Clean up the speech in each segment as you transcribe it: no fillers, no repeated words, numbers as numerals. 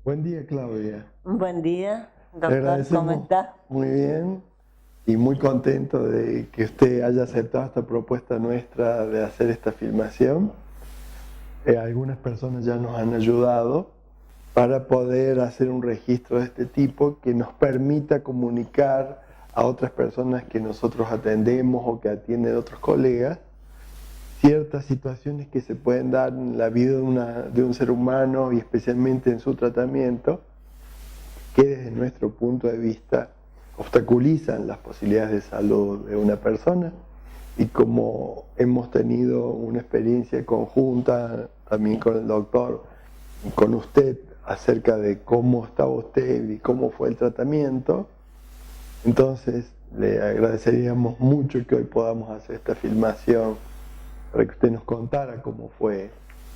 Buen día, Claudia. Buen día, Le doctor, ¿cómo agradecemos está? muy bien y muy contento de que usted haya aceptado esta propuesta nuestra de hacer esta filmación. Algunas personas ya nos han ayudado para poder hacer un registro de este tipo que nos permita comunicar a otras personas que nosotros atendemos o que atienden otros colegas ciertas situaciones que se pueden dar en la vida de un ser humano y especialmente en su tratamiento, que desde nuestro punto de vista obstaculizan las posibilidades de salud de una persona. Y como hemos tenido una experiencia conjunta también con el doctor y con usted acerca de cómo estaba usted y cómo fue el tratamiento, entonces le agradeceríamos mucho que hoy podamos hacer esta filmación para que usted nos contara cómo fue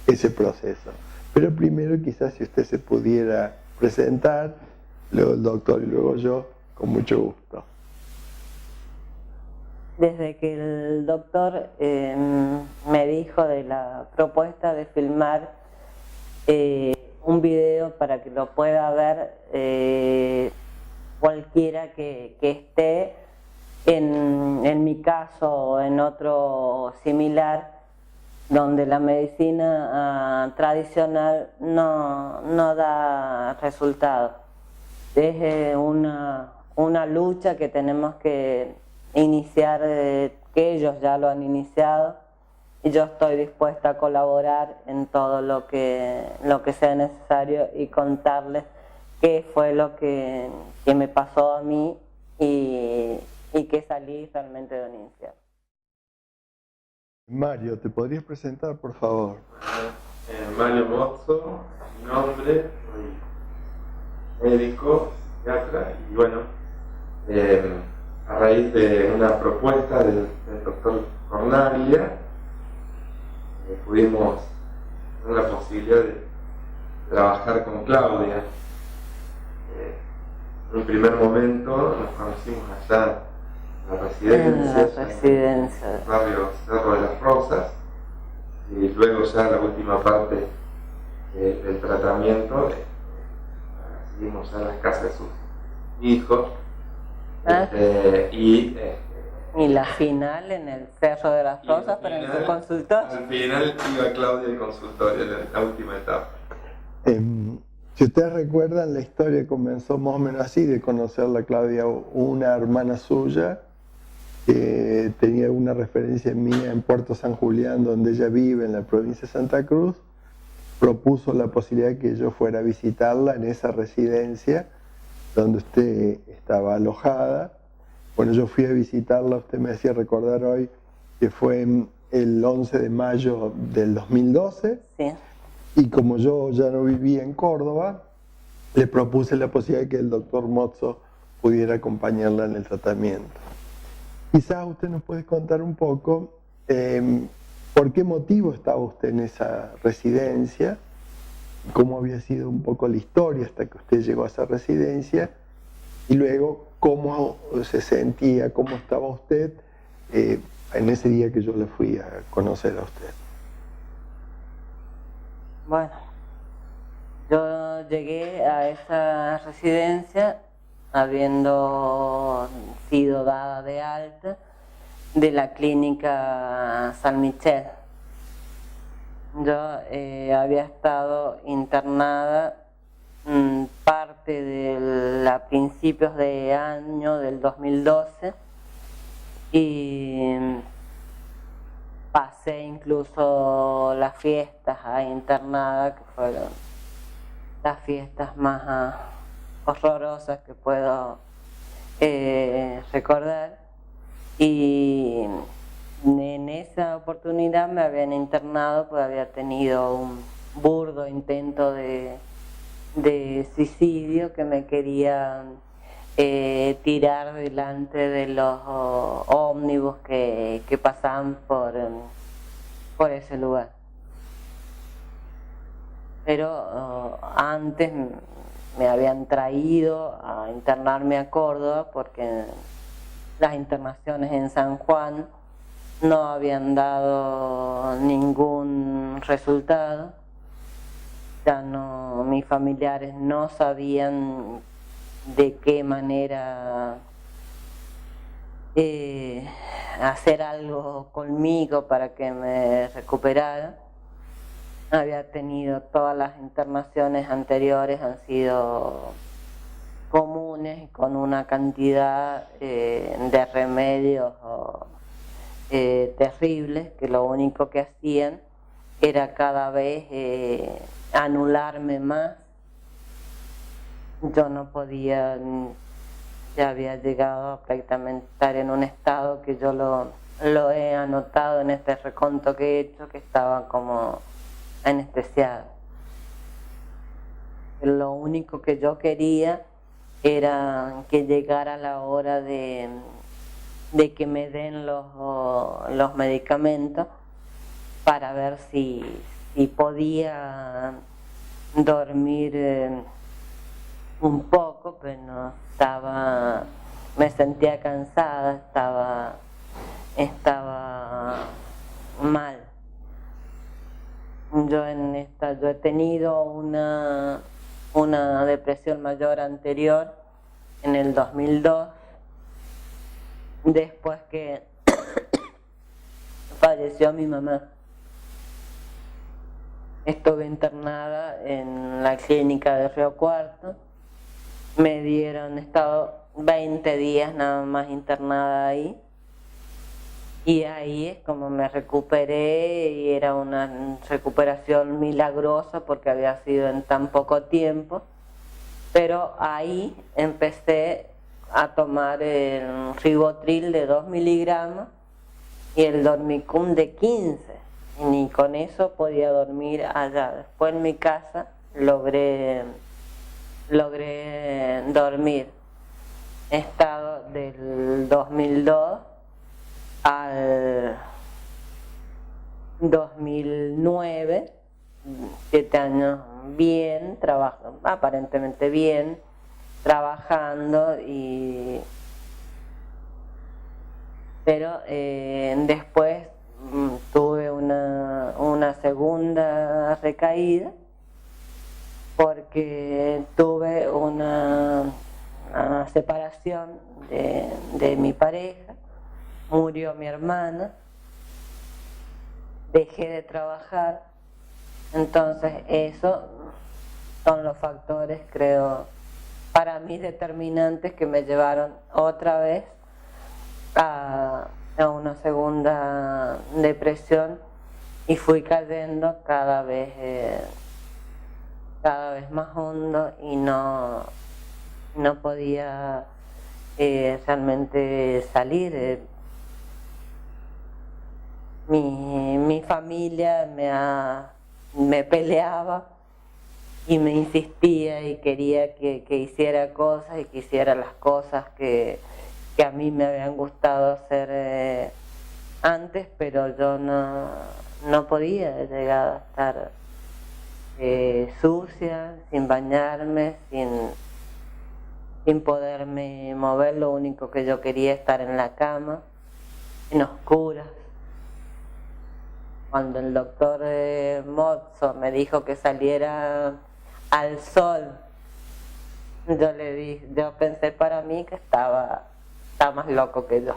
ese proceso. Pero primero quizás si usted se pudiera presentar, luego el doctor y luego yo, con mucho gusto. Desde que el doctor me dijo de la propuesta de filmar un video para que lo pueda ver cualquiera que esté en mi caso o en otro similar, donde la medicina tradicional no da resultado. Es una lucha que tenemos que iniciar, que ellos ya lo han iniciado, y yo estoy dispuesta a colaborar en todo lo que sea necesario y contarles qué fue lo que me pasó a mí y que salí realmente de un infierno. Mario, ¿te podrías presentar, por favor? Mario Mozzo, mi nombre, soy médico, psiquiatra, y bueno, a raíz de una propuesta del doctor Cornaglia, pudimos tener la posibilidad de trabajar con Claudia. En un primer momento nos conocimos allá en la residencia, en el barrio Cerro de las Rosas, y luego ya la última parte del tratamiento seguimos ya en las casas de sus hijos. Y la final en el Cerro de las Rosas, pero en su consultorio. Al final iba Claudia al consultorio, la última etapa. Si ustedes recuerdan, la historia comenzó más o menos así, de conocerla Claudia, una hermana suya que tenía una referencia mía en Puerto San Julián, donde ella vive, en la provincia de Santa Cruz, propuso la posibilidad de que yo fuera a visitarla en esa residencia donde usted estaba alojada. Bueno, yo fui a visitarla, usted me hacía recordar hoy que fue el 11 de mayo del 2012. Sí. Y como yo ya no vivía en Córdoba, le propuse la posibilidad de que el doctor Mozzo pudiera acompañarla en el tratamiento. Quizás usted nos puede contar un poco por qué motivo estaba usted en esa residencia, cómo había sido un poco la historia hasta que usted llegó a esa residencia, y luego cómo se sentía, cómo estaba usted en ese día que yo le fui a conocer a usted. Bueno, yo llegué a esa residencia habiendo sido dada de alta de la clínica San Michel. Yo había estado internada parte a principios de año del 2012 y pasé incluso las fiestas ahí internada, que fueron las fiestas más horrorosas que puedo recordar, y en esa oportunidad me habían internado porque había tenido un burdo intento de suicidio, que me querían tirar delante de los ómnibus que pasaban por ese lugar. Pero antes me habían traído a internarme a Córdoba porque las internaciones en San Juan no habían dado ningún resultado. ya no, mis familiares no sabían de qué manera hacer algo conmigo para que me recuperara. Había tenido todas las internaciones anteriores, han sido comunes, con una cantidad de remedios terribles, que lo único que hacían era cada vez anularme más. Yo no podía, ya había llegado a prácticamente estar en un estado que yo lo he anotado en este reconto que he hecho, que estaba como anestesiado. Lo único que yo quería era que llegara la hora de que me den los medicamentos para ver si podía dormir un poco, pero no estaba, me sentía cansada, estaba mal. Yo he tenido una depresión mayor anterior en el 2002, después que falleció mi mamá. Estuve internada en la clínica de Río Cuarto, me dieron, he estado 20 días nada más internada ahí, y ahí es como me recuperé, y era una recuperación milagrosa porque había sido en tan poco tiempo, pero ahí empecé a tomar el Rivotril de 2 miligramos y el Dormicum de 15, y ni con eso podía dormir allá. Después en mi casa logré dormir. He estado del 2002 al 2009, 7 años bien, aparentemente bien, trabajando, pero después tuve una segunda recaída porque tuve una separación de mi pareja, murió mi hermana, dejé de trabajar, entonces esos son los factores, creo, para mí determinantes, que me llevaron otra vez a una segunda depresión, y fui cayendo cada vez más hondo, y no podía realmente salir. Mi familia me peleaba y me insistía y quería que hiciera cosas, y que hiciera las cosas que a mí me habían gustado hacer antes, pero yo no podía. He llegado a estar sucia, sin bañarme, sin poderme mover. Lo único que yo quería es estar en la cama, en oscuras. Cuando el doctor Mozzo me dijo que saliera al sol, yo pensé para mí que estaba más loco que yo.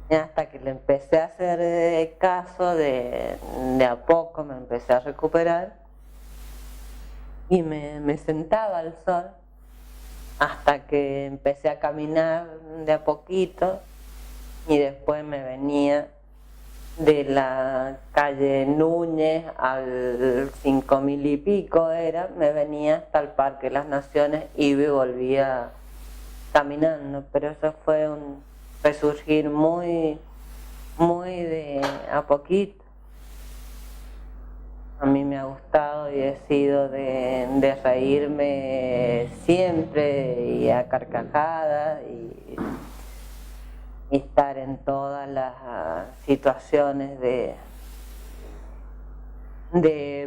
Y hasta que le empecé a hacer caso, de a poco me empecé a recuperar, y me sentaba al sol hasta que empecé a caminar de a poquito, y después me venía de la calle Núñez al 5000 y pico me venía hasta el Parque Las Naciones, iba y volvía caminando. Pero eso fue un resurgir muy de a poquito. A mí me ha gustado y he sido de reírme siempre, y a carcajadas, y estar en todas las situaciones de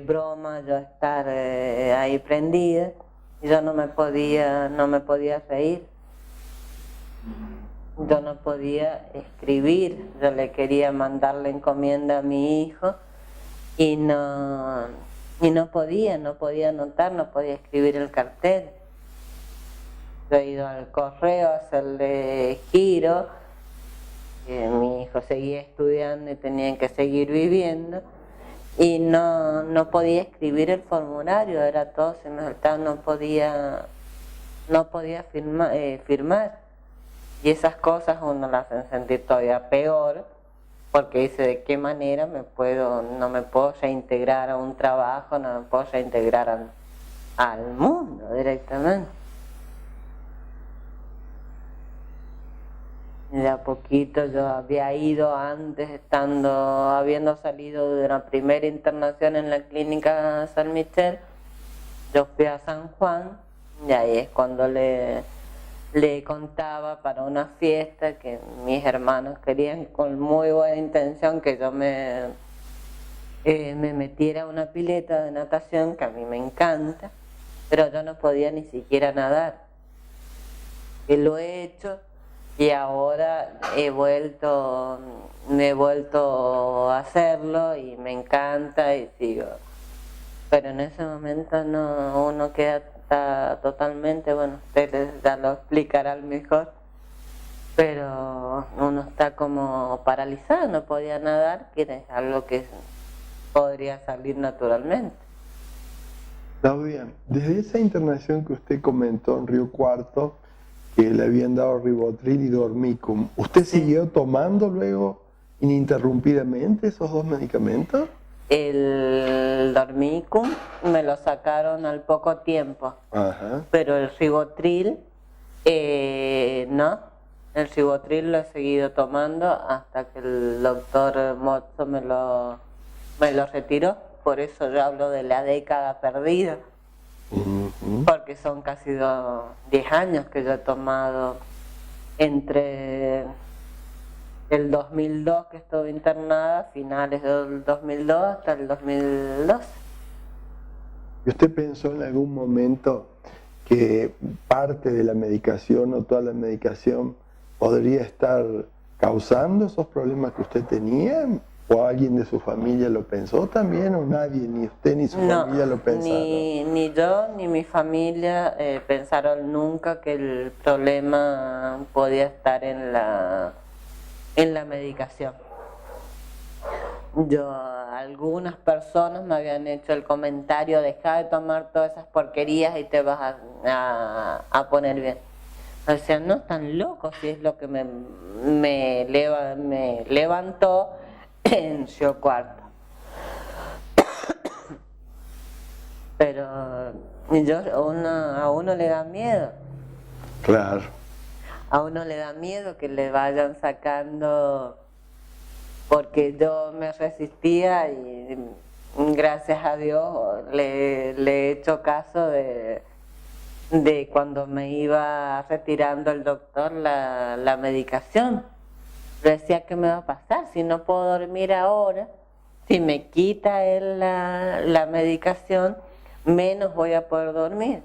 broma, yo estar ahí prendida, y yo no me podía reír, yo no podía escribir. Yo le quería mandar la encomienda a mi hijo, y no Y no podía anotar, no podía escribir el cartel. Yo he ido al correo a hacerle giro, mi hijo seguía estudiando y tenían que seguir viviendo, y no podía escribir el formulario, era todo, se me saltaba, no podía firmar. Y esas cosas uno las hacen sentir todavía peor, porque dice, ¿de qué manera no me puedo reintegrar a un trabajo, no me puedo reintegrar al mundo directamente? Y de a poquito yo había ido antes, habiendo salido de la primera internación en la clínica San Michel, yo fui a San Juan, y ahí es cuando le contaba para una fiesta que mis hermanos querían con muy buena intención que yo me metiera a una pileta de natación, que a mí me encanta, pero yo no podía ni siquiera nadar. Y lo he hecho y ahora he vuelto a hacerlo y me encanta y sigo. Pero en ese momento no, uno queda totalmente, bueno, ustedes ya lo explicarán mejor, pero uno está como paralizado, no podía nadar, que es algo que podría salir naturalmente. Claudia, desde esa internación que usted comentó en Río Cuarto, que le habían dado Rivotril y Dormicum, ¿usted siguió tomando luego ininterrumpidamente esos dos medicamentos? El Dormicum me lo sacaron al poco tiempo. Ajá. Pero el Rivotril, no. El Rivotril lo he seguido tomando hasta que el doctor Mozzo me lo retiró. Por eso yo hablo de la década perdida. Porque son casi 10 años que yo he tomado entre el 2002 que estuve internada, finales del 2002 hasta el 2012. ¿Y usted pensó en algún momento que parte de la medicación o toda la medicación podría estar causando esos problemas que usted tenía? ¿O alguien de su familia lo pensó también? ¿O nadie, ni usted ni su familia lo pensaron? Ni yo ni mi familia pensaron nunca que el problema podía estar en la medicación. Algunas personas me habían hecho el comentario, deja de tomar todas esas porquerías y te vas a poner bien. O sea, no están locos, si es lo que me levantó en Río Cuarto. Pero a uno le da miedo. Claro. A uno le da miedo que le vayan sacando, porque yo me resistía y gracias a Dios le he hecho caso de cuando me iba retirando el doctor la medicación. Yo decía, ¿qué me va a pasar? Si no puedo dormir ahora, si me quita él la medicación, menos voy a poder dormir.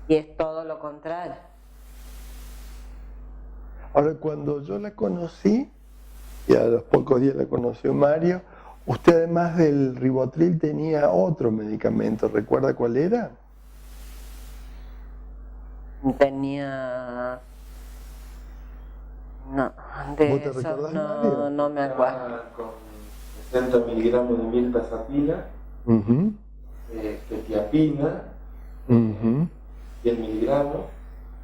Y es todo lo contrario. Ahora, cuando yo la conocí, y a los pocos días la conoció Mario, usted además del Rivotril tenía otro medicamento, ¿recuerda cuál era? Tenía... No, de eso no me acuerdo. Con 60 miligramos de miltazapina, ketiapina, 10 miligramos,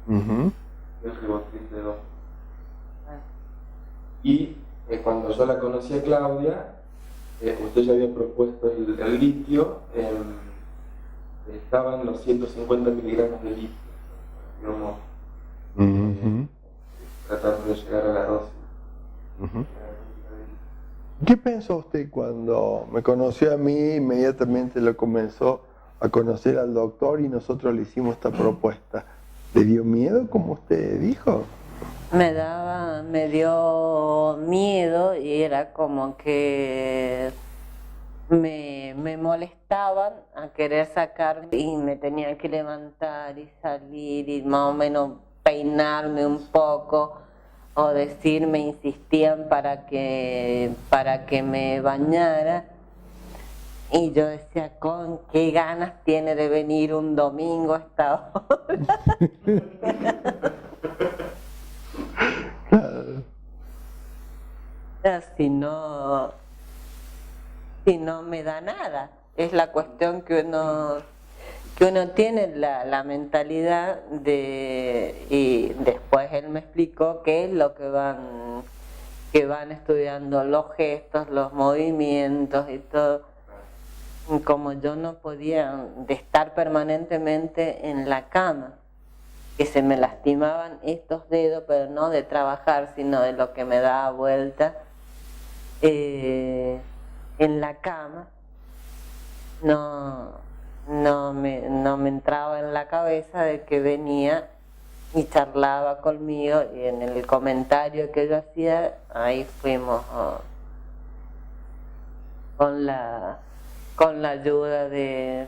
el Rivotril de 2. Y cuando yo la conocí a Claudia, usted ya había propuesto el litio, estaban los 150 miligramos de litio, digamos, tratando de llegar a la dosis. ¿Qué pensó usted cuando me conoció a mí? Inmediatamente lo comenzó a conocer al doctor y nosotros le hicimos esta propuesta. ¿Le dio miedo, como usted dijo? Me dio miedo y era como que me molestaban a querer sacar y me tenía que levantar y salir y más o menos peinarme un poco o me insistían para que me bañara Y yo decía, con qué ganas tiene de venir un domingo a esta hora. Si no me da nada. Es la cuestión que uno tiene la mentalidad de, y después él me explicó qué es lo que van estudiando, los gestos, los movimientos y todo. Como yo no podía de estar permanentemente en la cama, que se me lastimaban estos dedos, pero no de trabajar, sino de lo que me daba vuelta en la cama, no me entraba en la cabeza de que venía y charlaba conmigo, y en el comentario que yo hacía, ahí fuimos con la ayuda de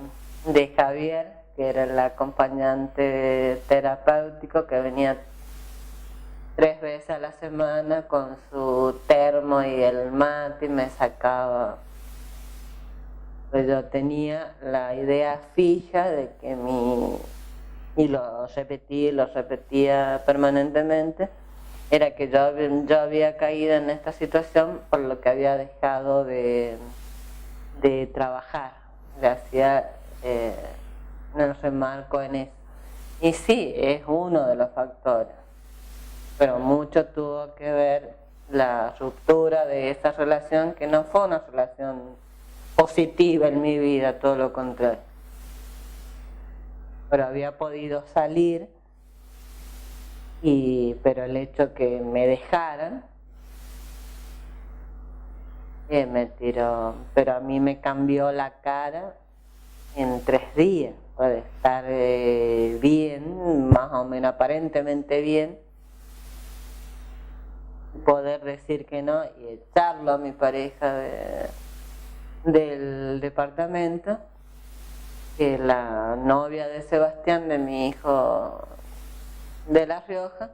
Javier, que era el acompañante terapéutico, que venía 3 veces a la semana con su termo y el mate y me sacaba. Pues yo tenía la idea fija de que y lo repetía permanentemente, era que yo había caído en esta situación por lo que había dejado de trabajar. Le hacía el remarco en eso. Y sí, es uno de los factores, pero mucho tuvo que ver la ruptura de esa relación, que no fue una relación positiva en mi vida, todo lo contrario. Pero había podido salir, pero el hecho que me dejaran me tiró, pero a mí me cambió la cara en 3 días, de estar bien, más o menos aparentemente bien, poder decir que no y echarlo a mi pareja del departamento, que la novia de Sebastián, de mi hijo de La Rioja,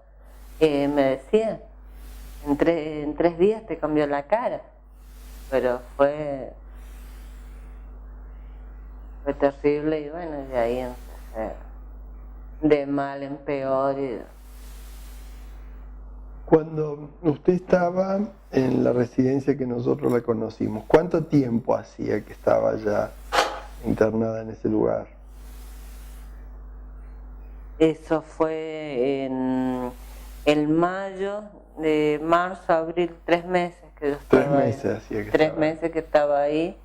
me decía, en 3 días te cambió la cara. Pero fue terrible, y bueno, de ahí empecé de mal en peor. Cuando usted estaba en la residencia que nosotros la conocimos, ¿cuánto tiempo hacía que estaba ya internada en ese lugar? Eso fue en mayo, de marzo, abril, 3 meses que yo estaba 3 meses hacía que 3 meses que estaba ahí,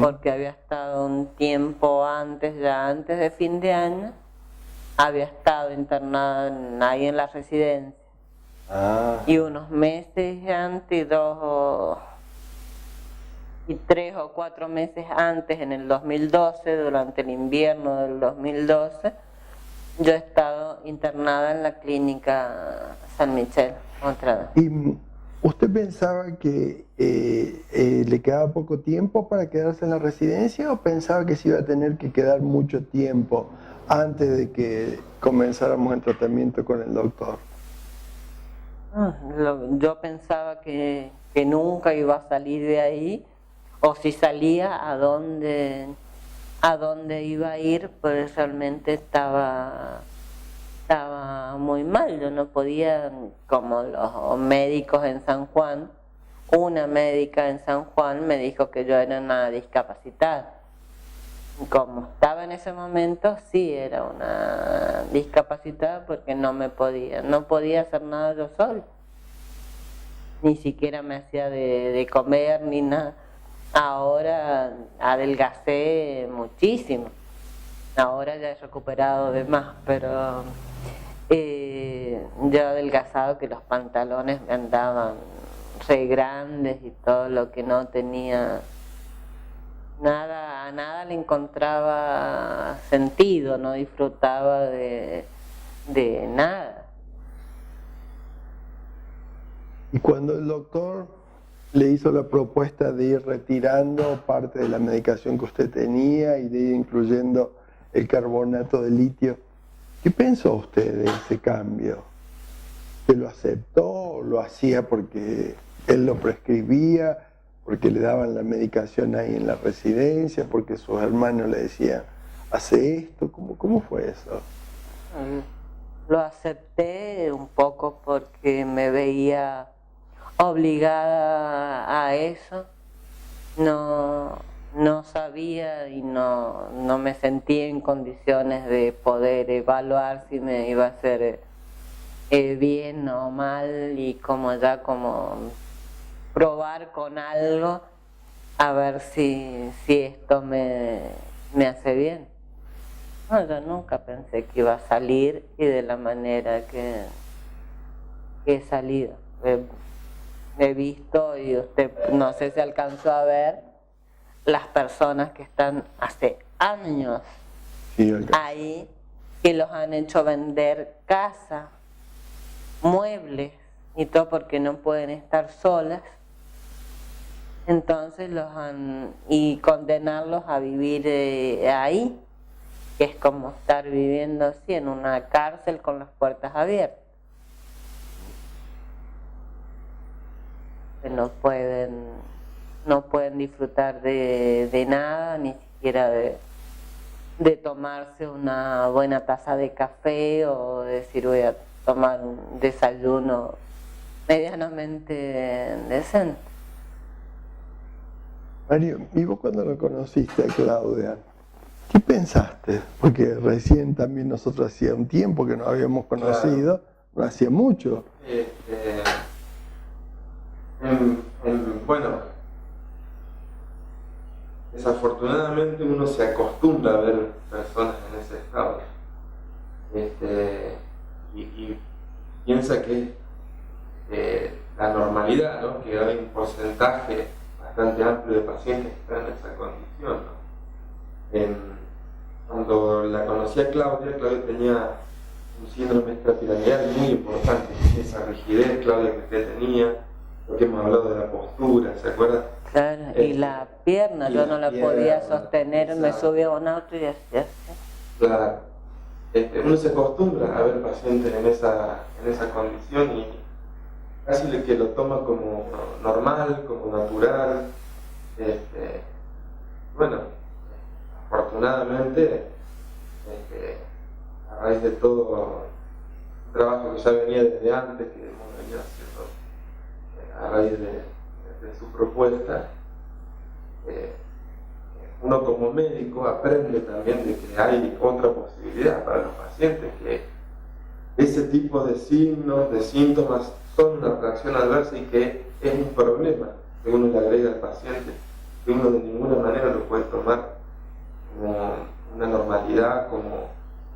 porque había estado un tiempo antes de fin de año, había estado internada ahí en la residencia. Y unos meses antes, 3 o 4 meses antes, en el 2012, durante el invierno del 2012, yo he estado internada en la clínica San Michel, otra vez. ¿Y usted pensaba que le quedaba poco tiempo para quedarse en la residencia, o pensaba que se iba a tener que quedar mucho tiempo antes de que comenzáramos el tratamiento con el doctor? Yo pensaba que nunca iba a salir de ahí, o si salía, a dónde iba a ir, pues realmente estaba muy mal. Yo no podía, como los médicos en San Juan, una médica en San Juan me dijo que yo era una discapacitada. Como estaba en ese momento, sí era una discapacitada, porque no podía hacer nada yo sola. Ni siquiera me hacía de comer ni nada. Ahora adelgacé muchísimo. Ahora ya he recuperado de más, pero yo he adelgazado, que los pantalones me andaban re grandes y todo, lo que no tenía nada, a nada le encontraba sentido, no disfrutaba de nada. Y cuando el doctor le hizo la propuesta de ir retirando parte de la medicación que usted tenía y de ir incluyendo el carbonato de litio, ¿qué pensó usted de ese cambio? ¿Que lo aceptó o lo hacía porque él lo prescribía? porque le daban la medicación ahí en la residencia, porque sus hermanos le decían, hace esto, ¿cómo fue eso? Lo acepté un poco porque me veía obligada a eso, no sabía y no me sentía en condiciones de poder evaluar si me iba a hacer bien o mal, y como probar con algo a ver si esto me hace bien. No, yo nunca pensé que iba a salir, y de la manera que he salido. He visto, y usted no sé si alcanzó a ver, las personas que están hace años ahí, que los han hecho vender casa, muebles y todo, porque no pueden estar solas. Entonces y condenarlos a vivir ahí, que es como estar viviendo así en una cárcel con las puertas abiertas. Que no pueden disfrutar de nada, ni siquiera de tomarse una buena taza de café, o decir voy a tomar un desayuno medianamente decente. Mario, ¿y vos cuando lo conociste a Claudia, qué pensaste? Porque recién también nosotros hacía un tiempo que nos habíamos conocido, claro. No hacía mucho. Bueno, desafortunadamente uno se acostumbra a ver personas en ese estado, y piensa que la normalidad, ¿no? Que hay un porcentaje bastante amplio de pacientes que están en esa condición, ¿no? Cuando la conocí a Claudia tenía un síndrome extrapiramidal muy importante, esa rigidez, Claudia, que usted tenía, lo que hemos hablado de la postura, ¿se acuerda? Claro, y la pierna, yo no la podía sostener, exacto. Me subí a un auto y así. Claro, uno se acostumbra a ver pacientes en esa condición, y casi que lo toma como normal, como natural. Bueno, afortunadamente, a raíz de todo el trabajo que ya venía desde antes, que hemos venido haciendo a raíz de su propuesta, uno como médico aprende también de que hay otra posibilidad para los pacientes, que ese tipo de signos, de síntomas, son una reacción adversa, y que es un problema que uno le agrega al paciente, que uno de ninguna manera lo puede tomar como una normalidad, como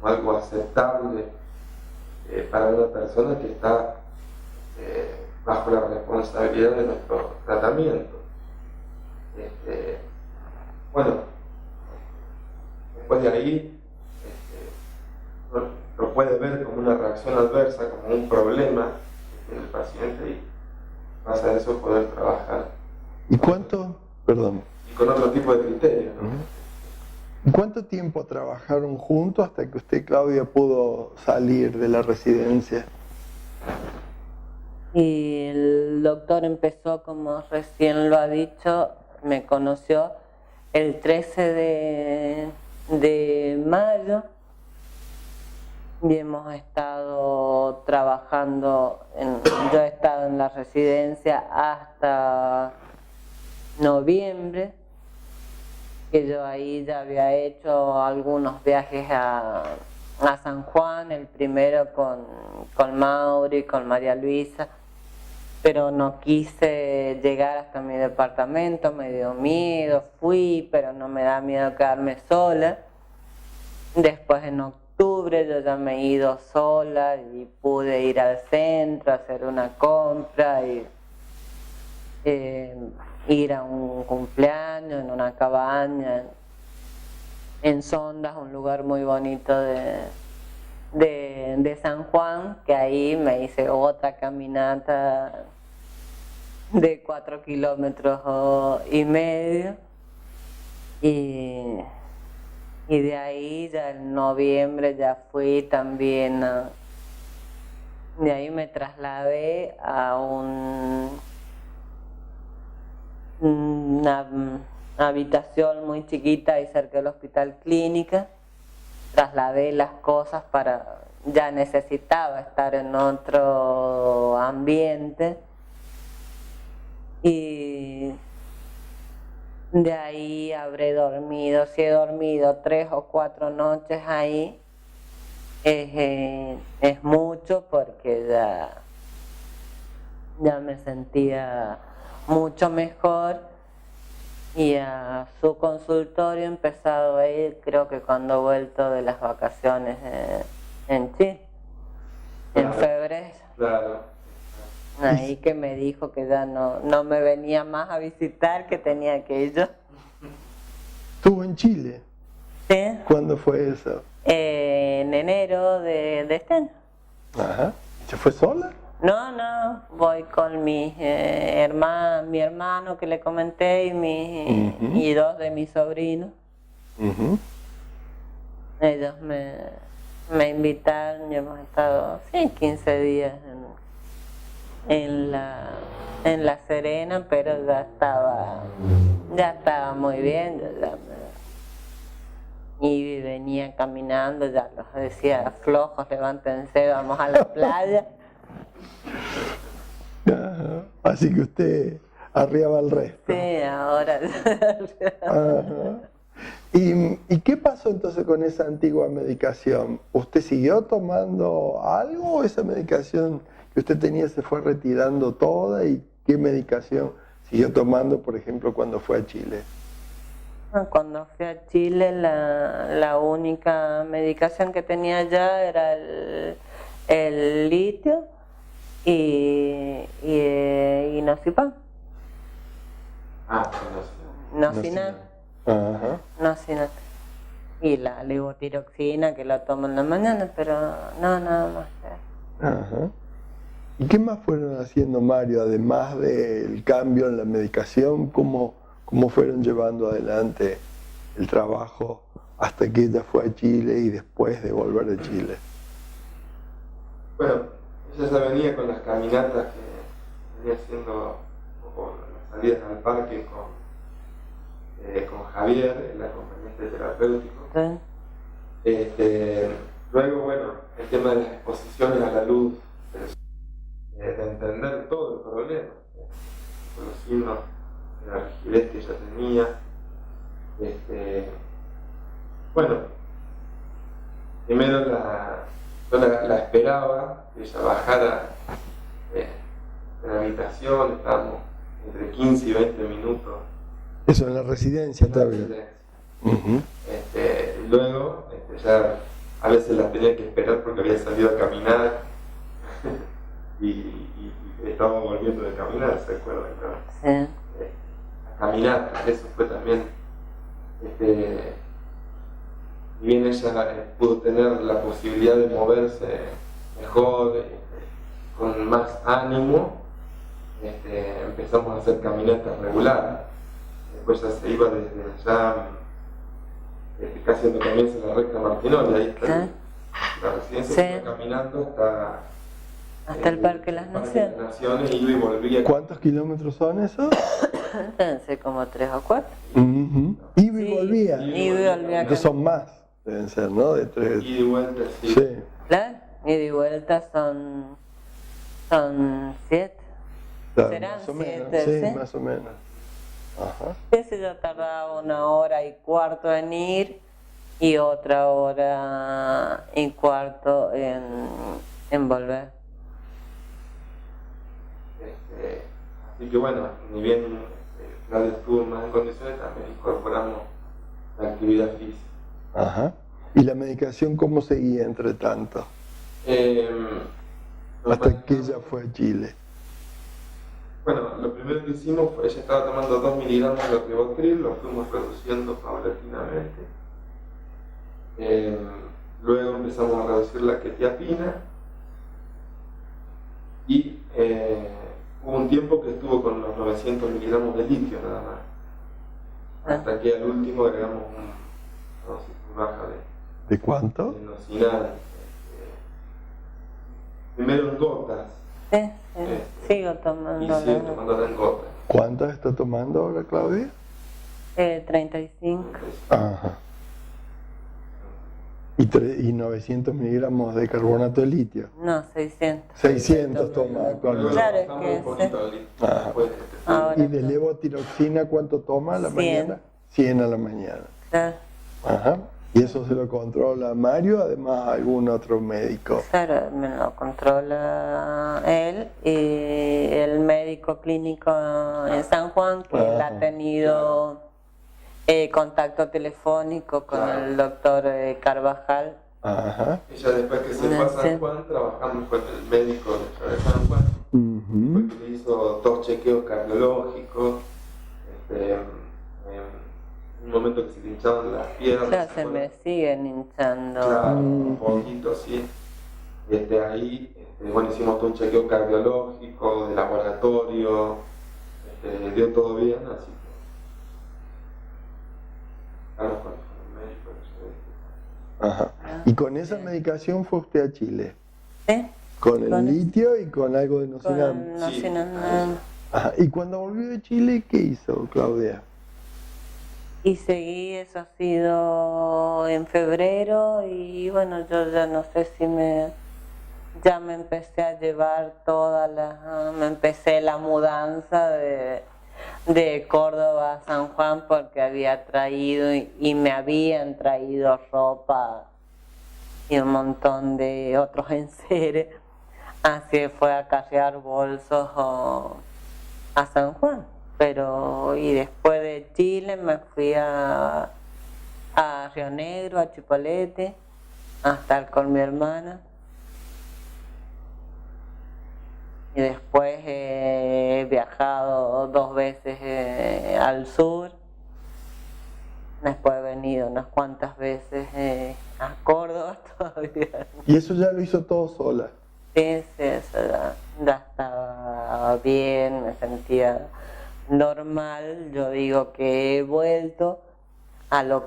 algo aceptable para una persona que está bajo la responsabilidad de nuestro tratamiento. Bueno, después de ahí lo puede ver como una reacción adversa, como un problema que tiene el paciente, y más a eso poder trabajar. ¿Y cuánto? Perdón. Y con otro tipo de criterios, ¿no? ¿Cuánto tiempo trabajaron juntos hasta que usted, Claudia, pudo salir de la residencia? Y el doctor empezó, como recién lo ha dicho, me conoció el 13 de mayo, y hemos estado trabajando, yo he estado en la residencia hasta noviembre, que yo ahí ya había hecho algunos viajes a San Juan, el primero con Mauri, con María Luisa, pero no quise llegar hasta mi departamento, me dio miedo, fui, pero no me da miedo quedarme sola. Después en octubre yo ya me he ido sola y pude ir al centro a hacer una compra y ir a un cumpleaños en una cabaña en Sondas, un lugar muy bonito de San Juan, que ahí me hice otra caminata de 4,5 kilómetros y de ahí ya en noviembre ya fui también de ahí me trasladé a una habitación muy chiquita ahí cerca del Hospital Clínica. Trasladé las cosas ya necesitaba estar en otro ambiente. Y de ahí habré dormido, si he dormido 3 o 4 noches ahí, es mucho porque ya me sentía mucho mejor. Y a su consultorio he empezado a ir, creo que cuando he vuelto de las vacaciones en Chile, en febrero. Claro. Ahí que me dijo que ya no me venía más a visitar, que tenía que ir yo. ¿Estuvo en Chile? ¿Sí? ¿Cuándo fue eso? En enero de este año. Ajá. ¿Se fue sola? No, voy con mi hermano que le comenté y 2 de mis sobrinos. Ellos me invitaron y hemos estado 15 días en La Serena, pero ya estaba muy bien. Y venía caminando, ya los decía flojos, levántense, vamos a la playa. Ajá. Así que usted arriaba el resto. Sí, ahora. Ajá. ¿Y qué pasó entonces con esa antigua medicación? ¿Usted siguió tomando algo o esa medicación que usted tenía se fue retirando toda? ¿Y qué medicación siguió tomando, por ejemplo, cuando fue a Chile? Cuando fui a Chile, la única medicación que tenía ya era el litio y Nocipam. Nocinan. Ajá. Nocinan. Y la levotiroxina que la tomo en la mañana, pero no, nada más. Ajá. ¿Y qué más fueron haciendo, Mario, además del cambio en la medicación? ¿Cómo fueron llevando adelante el trabajo hasta que ella fue a Chile y después de volver de Chile? Bueno, ella ya venía con las caminatas que venía haciendo, o las salidas al parque con Javier, el acompañante terapéutico. ¿Sí? Luego, bueno, el tema de las exposiciones a la luz, de entender todo el problema, con los signos de la rigidez que ella tenía. Bueno, primero yo la esperaba que ella bajara de la habitación, estábamos entre 15 y 20 minutos. Eso en la residencia todavía. Luego ya a veces la tenía que esperar porque había salido a caminar y estaba volviendo de caminar, ¿se acuerdan? Sí. A caminar, eso fue también, y bien ella pudo tener la posibilidad de moverse mejor, con más ánimo, empezamos a hacer caminatas regulares. Después ya se iba desde allá, casi donde comienza la recta Martinoli, ahí está la residencia, se iba caminando hasta el Parque Las Naciones. Iba y volvía. ¿Cuántos kilómetros son esos? Pensé como 3 o 4. Iba y volvía. Iba y volvía. Entonces son más, deben ser, ¿no? De 3. Ida y vuelta, sí. Claro, ida y vuelta son 7. Claro, Serán más o menos, 7, sí, más o menos. Ajá. Ese yo tardaba 1 hora y cuarto en ir y otra hora y cuarto en volver. Así que bueno, ni bien Claudia estuvo más en condiciones, también incorporamos la actividad física. Ajá. ¿Y la medicación cómo seguía entre tanto? Hasta que ella fue a Chile. Bueno, lo primero que hicimos fue, ella estaba tomando 2 miligramos de Rivotril, lo fuimos reduciendo paulatinamente. Luego empezamos a reducir la quetiapina y hubo un tiempo que estuvo con los 900 miligramos de litio nada más. Hasta que al último agregamos una dosis muy baja ¿De cuánto? de Nocinan. Primero en gotas. Sí, sigo tomando. Y sigo tomándola en gotas. ¿Cuántas está tomando ahora, Claudia? 35. Ajá. Y 900 miligramos de carbonato de litio. No, 600. 600 toma actualmente. Claro, es que Ajá. ¿Y de levotiroxina cuánto toma a la 100. mañana? 100 a la mañana. Claro. Ajá. ¿Y eso se lo controla Mario, además algún otro médico? Claro, me lo controla él y el médico clínico en San Juan, que él ha tenido contacto telefónico con el doctor Carvajal. Ajá. Ella después que se fue a San Juan, trabajamos con el médico de San Juan, porque le hizo 2 chequeos cardiológicos, un momento que se le hinchaban las piernas. Claro, se me siguen hinchando. Claro, un poquito, sí. Ahí, bueno, hicimos todo un chequeo cardiológico, de laboratorio, dio todo bien, así que estamos con el médico. Ajá. ¿Y con esa medicación fue usted a Chile? ¿Sí? ¿Con el Con litio y con algo de Con nocinam? nocinam. Ajá. ¿Y cuando volvió de Chile, qué hizo, Claudia? Y seguí, eso ha sido en febrero y bueno, yo ya no sé si ya me empecé a llevar me empecé la mudanza de Córdoba a San Juan porque había traído y me habían traído ropa y un montón de otros enseres, así que fue a cargar bolsos a San Juan. Pero y después de Chile me fui a Río Negro, a Chipolete, a estar con mi hermana. Y después he viajado 2 veces al sur. Después he venido unas cuantas veces a Córdoba todavía. ¿Y eso ya lo hizo todo sola? Sí, eso ya estaba bien, me sentía normal. Yo digo que he vuelto a lo